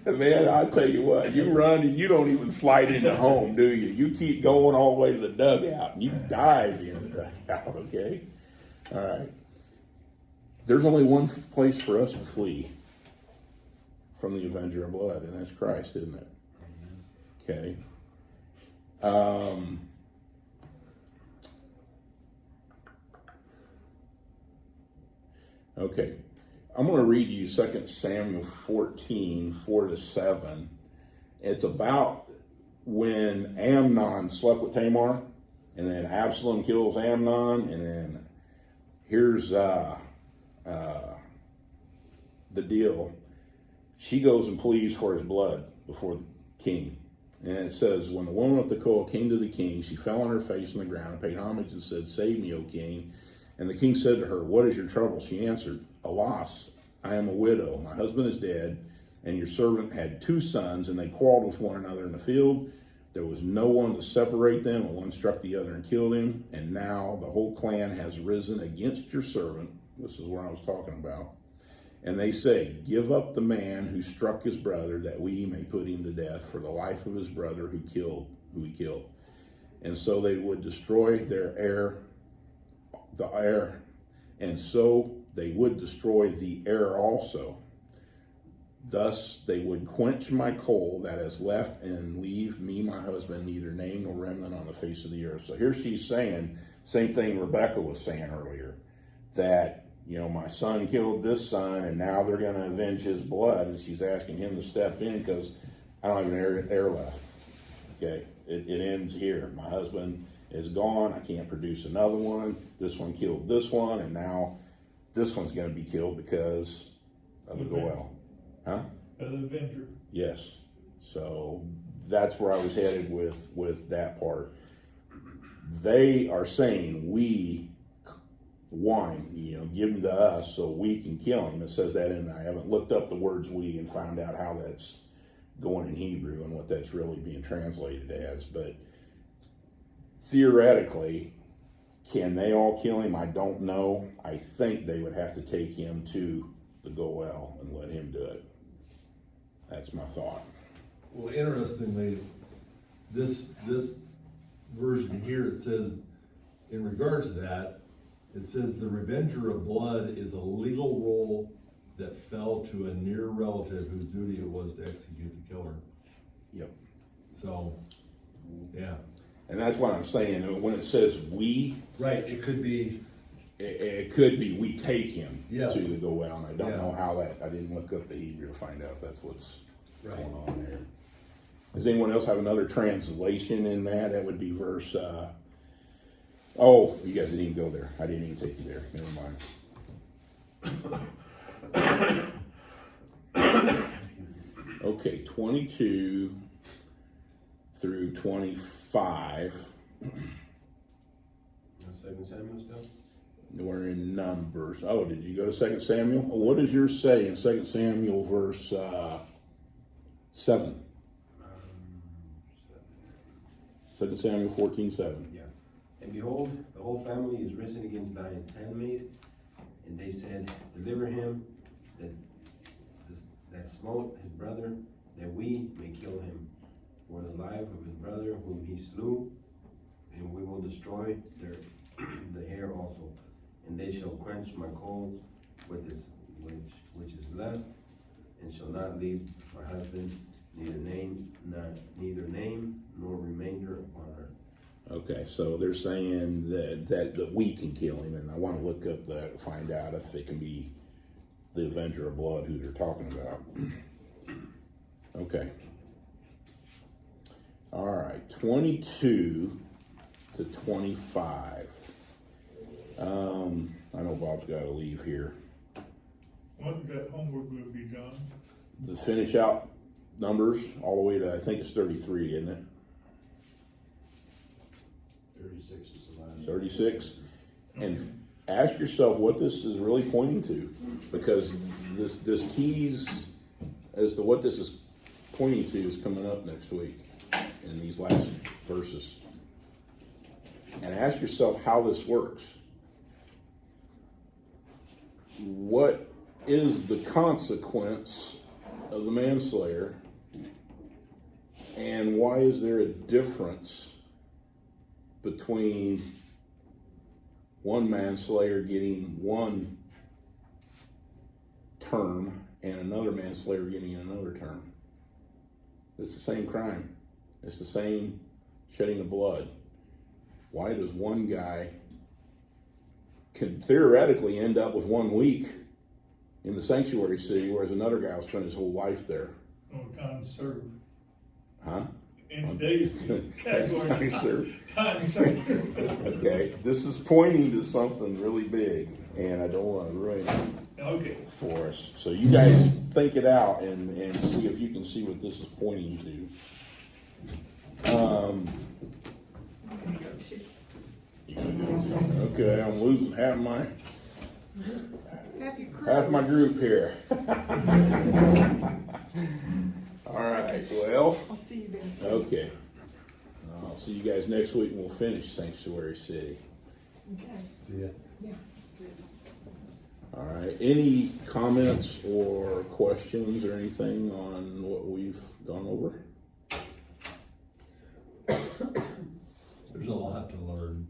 Man, I'll tell you what, you run and you don't even slide into home, do you? You keep going all the way to the dugout and you dive in the dugout, okay? All right. There's only one place for us to flee from the Avenger of Blood, and that's Christ, isn't it? Okay. Okay. I'm going to read you 2 Samuel 14, 4-7. It's about when Amnon slept with Tamar, and then Absalom kills Amnon, and then here's the deal. She goes and pleads for his blood before the king. And it says, when the woman of Tekoa came to the king, she fell on her face on the ground and paid homage and said, save me, O king. And the king said to her, what is your trouble? She answered, alas, I am a widow. My husband is dead, and your servant had 2 sons, and they quarreled with one another in the field. There was no one to separate them, and one struck the other and killed him. And now the whole clan has risen against your servant. This is what I was talking about. And they say, give up the man who struck his brother, that we may put him to death for the life of his brother who he killed. And so they would destroy the heir, and so they would destroy the heir also. thus they would quench my coal that is left and leave me, my husband, neither name nor remnant on the face of the earth. So here she's saying, same thing Rebecca was saying earlier, that, you know, my son killed this son and now they're going to avenge his blood. And she's asking him to step in because I don't have an heir left. Okay, it ends here. My husband is gone. I can't produce another one. This one killed this one, and now this one's going to be killed because of the Goel. Huh? The Avenger. Yes. So that's where I was headed with that part. They are saying we want him, you know, give him to us so we can kill him. It says that in there. I haven't looked up the words we and found out how that's going in Hebrew and what that's really being translated as, but theoretically, can they all kill him? I don't know. I think they would have to take him to the Goel and let him do it. That's my thought. Well, interestingly, this version here, it says, in regards to that, it says the revenger of blood is a legal role that fell to a near relative whose duty it was to execute the killer. Yep. So, yeah. And that's what I'm saying. When it says we, Right, it could be, it could be we take him Yes. to the Goel. And I don't Yeah. know how that, I didn't look up the Hebrew to find out if that's what's Right. going on there. Does anyone else have another translation in that? That would be verse, oh, you guys didn't even go there. I didn't even take you there. Never mind. Okay, 22 through 25. That's 2 Samuel still? We're in Numbers. Oh, did you go to 2 Samuel? Well, what does yours say in 2 Samuel verse 7? 2 Samuel 14:7. Yeah. And behold, the whole family is risen against thy handmaid, and they said, deliver him that smote his brother, that we may kill him for the life of his brother whom he slew, and we will destroy the hair also, and they shall quench my coal with this which is left, and shall not leave our husband neither name nor remainder upon her. Okay, so they're saying that we can kill him, and I want to look up that, find out if it can be the Avenger of Blood who they're talking about. Okay. All right, 22 to 25. I know Bob's got to leave here. What that homework would be, John? To finish out Numbers all the way to, I think it's 33, isn't it? 36 is the line. 36. And ask yourself what this is really pointing to, because this keys as to what this is pointing to is coming up next week in these last verses. And ask yourself how this works. What is the consequence of the manslayer, and why is there a difference between one manslayer getting one term and another manslayer getting another term? It's the same crime. It's the same shedding of blood. Why does one guy can theoretically end up with 1 week in the sanctuary city, whereas another guy will spend his whole life there? Oh, time served. Huh? In today's category, Time served. time served. Okay, this is pointing to something really big, and I don't want to ruin it Okay. for us. So you guys think it out and see if you can see what this is pointing to. You gonna do it too? Okay, I'm losing half my group here. All right, well, I'll see you then. okay. I'll see you guys next week and we'll finish Sanctuary City. Okay. see ya. Yeah. All right, any comments or questions or anything on what we've gone over? There's a lot to learn,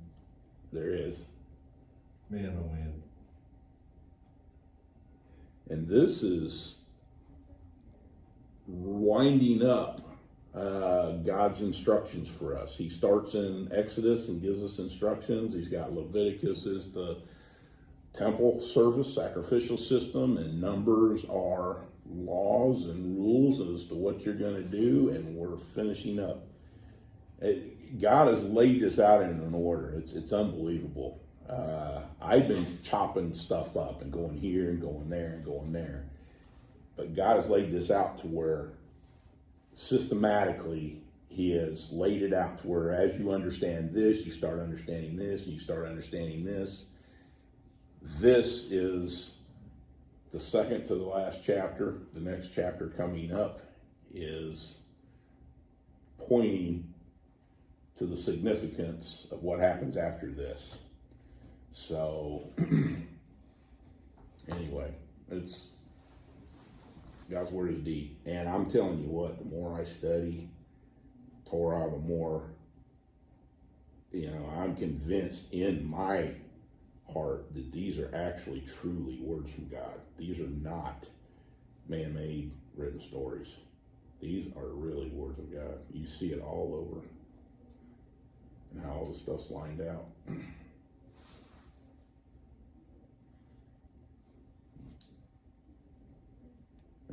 There is. man, oh man. And this is winding up God's instructions for us. He starts in Exodus and gives us instructions. He's got Leviticus is the temple service, sacrificial system, and Numbers are laws and rules as to what you're going to do, and we're finishing up. God has laid this out in an order. It's unbelievable. I've been chopping stuff up and going here and going there and going there. But God has laid this out to where systematically He has laid it out to where as you understand this, you start understanding this, and you start understanding this. This is the second to the last chapter. The next chapter coming up is pointing to the significance of what happens after this. So, anyway, God's word is deep. And I'm telling you what, the more I study Torah, the more, I'm convinced in my heart that these are actually truly words from God. These are not man-made written stories. These are really words of God. You see it all over and how all the stuff's lined out.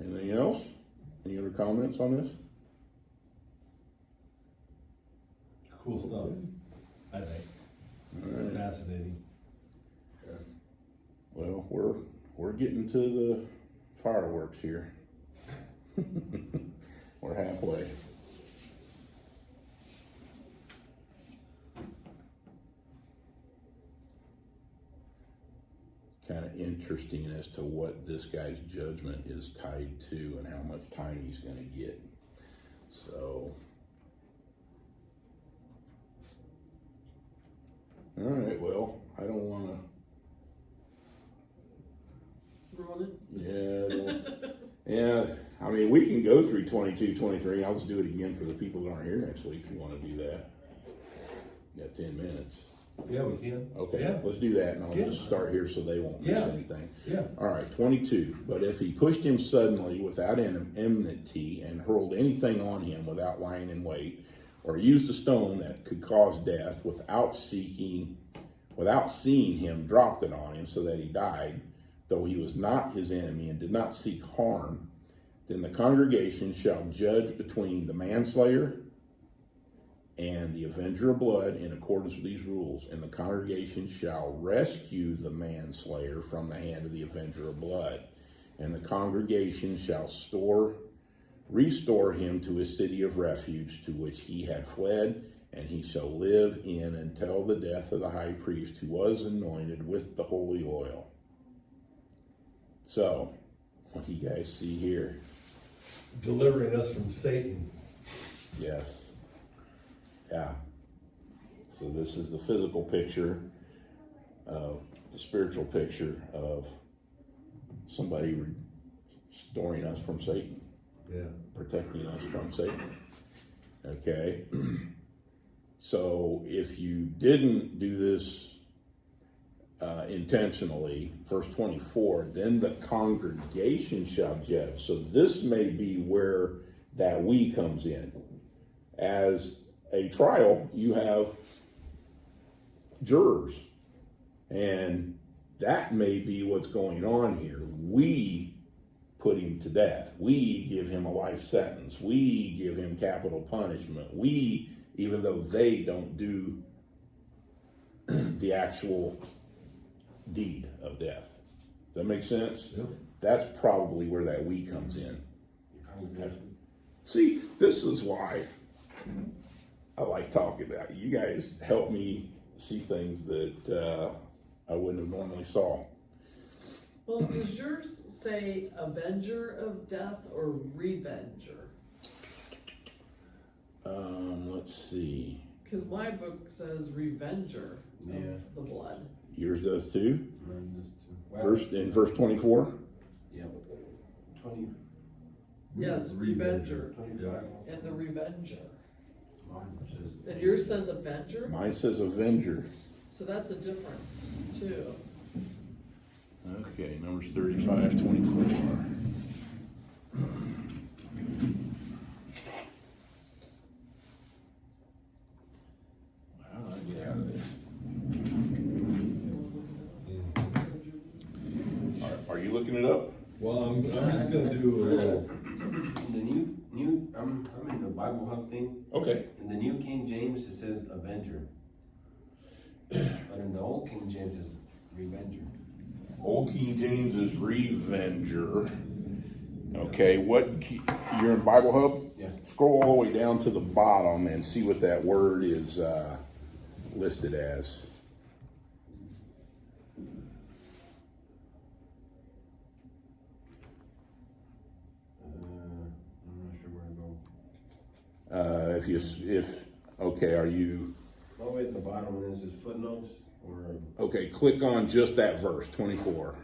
Anything else? Any other comments on this? Cool stuff, I think. All right. Fascinating. Well, we're getting to the fireworks here. We're halfway. Kind of interesting as to what this guy's judgment is tied to and how much time he's going to get. So, all right, well, I don't want to. Ruin it? Yeah, I mean, we can go through 22, 23. I'll just do it again for the people that aren't here next week if you want to do that. You got 10 minutes. Yeah, we can. Okay, Yeah. let's do that, and I'll Yeah. just start here so they won't miss Yeah. anything. Yeah. All right, 22. But if he pushed him suddenly without enmity and hurled anything on him without lying in wait, or used a stone that could cause death without seeing him, dropped it on him so that he died, though he was not his enemy and did not seek harm, then the congregation shall judge between the manslayer and the avenger of blood in accordance with these rules, and the congregation shall rescue the manslayer from the hand of the avenger of blood, and the congregation shall restore him to his city of refuge to which he had fled, and he shall live in until the death of the high priest who was anointed with the holy oil. So, what do you guys see here? Delivering us from Satan. Yes. Yeah. So this is the physical picture of the spiritual picture of somebody restoring us from Satan, Yeah. protecting us from Satan. Okay. So if you didn't do this intentionally, verse 24, then the congregation shall judge. So this may be where that we comes in. As a trial, you have jurors, and that may be what's going on here. We put him to death. We give him a life sentence. We give him capital punishment. We, even though they don't do the actual deed of death. Does that make sense? Yep. That's probably where that we comes in. Congregation. See, this is why I like talking about it. You guys help me see things that I wouldn't have normally saw. Well, does yours say avenger of death or revenger? Let's see. Because my book says revenger Yeah. of the blood. Yours does too? Well, In verse 24? Yeah. 20, Yes, Revenger. 25. And the revenger. Mine says. And yours says avenger? Mine says avenger. So that's a difference too. Okay, Numbers 35, 24. you looking it up? Well, I'm just gonna do a little, In the I'm in the Bible Hub thing. Okay. In the New King James, it says Avenger. But in the Old King James, it's Revenger. Old King James is Revenger. Okay, you're in Bible Hub? Yeah. Scroll all the way down to the bottom and see what that word is listed as. I'm not sure where to go. Okay, are you, All the way at the bottom, and then it says footnotes, or, okay, click on just that verse, 24.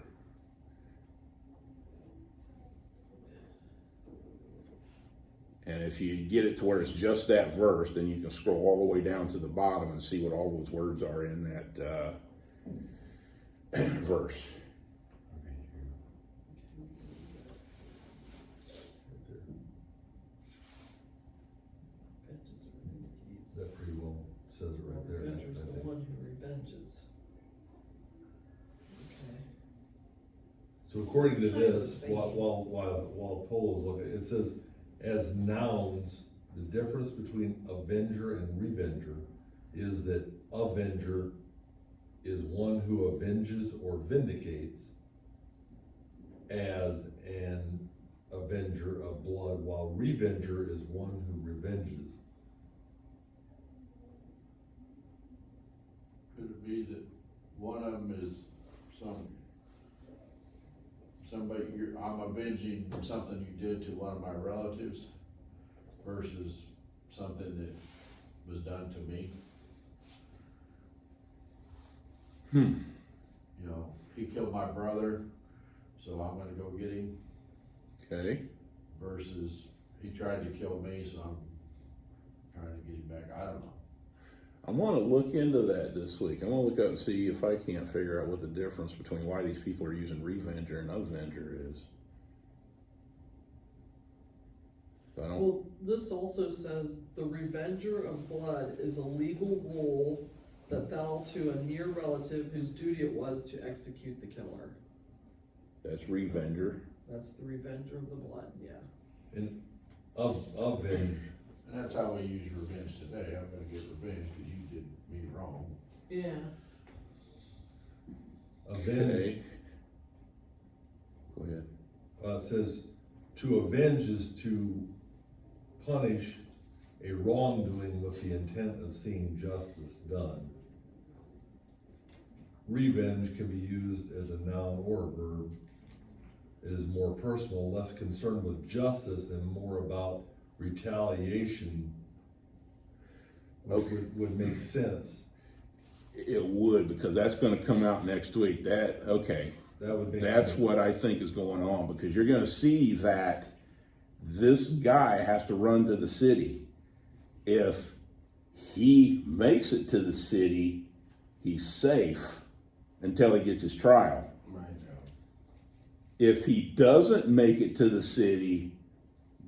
And if you get it to where it's just that verse, then you can scroll all the way down to the bottom and see what all those words are in that verse. that pretty well says it right there. Revenger's I the think. one who revenges. Okay. So according to It's kind of this, the same. while Polo is looking, it says, as nouns, the difference between avenger and revenger is that avenger is one who avenges or vindicates, as an avenger of blood, while revenger is one who revenges. Could it be that one of them is somebody, I'm avenging something you did to one of my relatives versus something that was done to me? You know, he killed my brother, so I'm gonna go get him, Okay. versus he tried to kill me, so I'm trying to get him back. I don't know. I want to look into that this week. I want to look up and see if I can't figure out what the difference between why these people are using revenger and avenger is. I don't. Well, this also says the revenger of blood is a legal rule that fell to a near relative whose duty it was to execute the killer. That's revenger. That's the revenger of the blood, yeah. And avenge, And that's how we use revenge today. I'm gonna get revenge because you did me wrong. Yeah. avenge, Okay. Go ahead. it says, to avenge is to punish a wrongdoing with the intent of seeing justice done. Revenge can be used as a noun or a verb. It is more personal, less concerned with justice and more about retaliation, which Okay. would make sense. It would, because that's going to come out next week. That That would make That's sense. what I think is going on, because you're going to see that this guy has to run to the city. If he makes it to the city, he's safe until he gets his trial. right, If he doesn't make it to the city,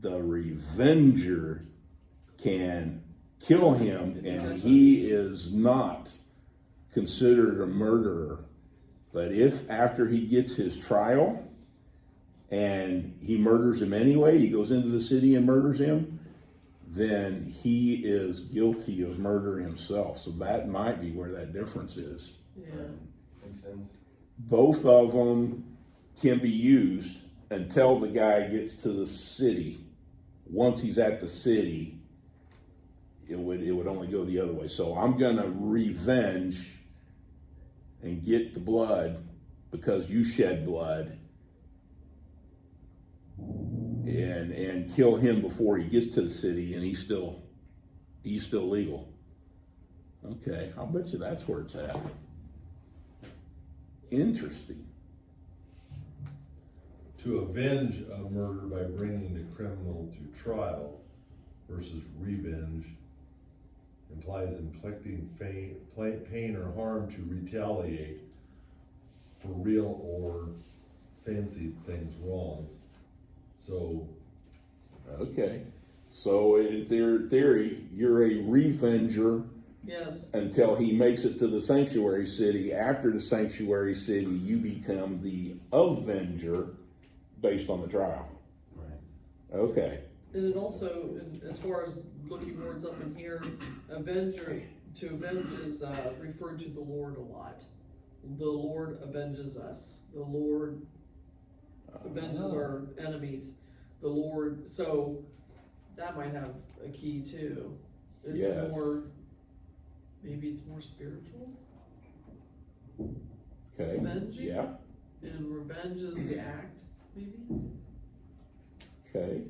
the revenger can kill him, and he is not considered a murderer. But if after he gets his trial and he murders him anyway, he goes into the city and murders him, then he is guilty of murder himself. So that might be where that difference is. Yeah. makes sense. Both of them can be used until the guy gets to the city. Once he's at the city, it would only go the other way. So I'm gonna revenge and get the blood because you shed blood, and kill him before he gets to the city, and he's still legal. Okay, I'll bet you that's where it's at. Interesting. To avenge a murder by bringing the criminal to trial versus revenge implies inflicting pain or harm to retaliate for real or fancied things wrongs. So, Okay, so in theory, you're a revenger Yes, until he makes it to the sanctuary city. After the sanctuary city, you become the avenger based on the trial. Right. Okay, and it also, as far as looking words up in here, avenger, to avenge is, referred to the Lord a lot. The Lord avenges us, the Lord avenges our enemies, the Lord, so that might have a key too. It's Yes. more, maybe it's more spiritual, okay, avenging, yeah, and revenge is the act, maybe? okay.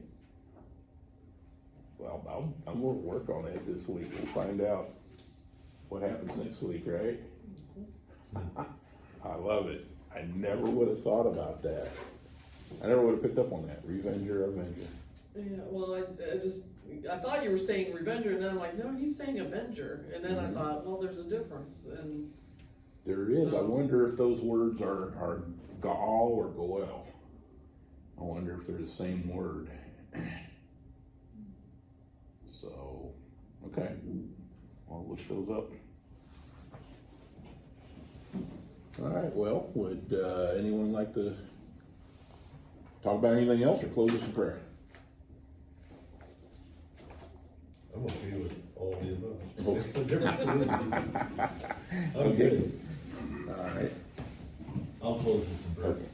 Well, I'm gonna work on that this week. We'll find out what happens next week, right? I love it. I never would have thought about that. I never would have picked up on that. Revenger, avenger. Yeah, well, I thought you were saying revenger, and then I'm like, no, he's saying avenger, and then I Mhm. thought, well, there's a difference, and, There is. I So- wonder if those words are Gaal or Goel. I wonder if they're the same word. So, okay. I'll look those up. All right, well, would anyone like to talk about anything else or close us in prayer? I'm okay with all the above. Okay. Makes no difference to me. I'm Okay. good. All right. I'll close this in prayer. Okay.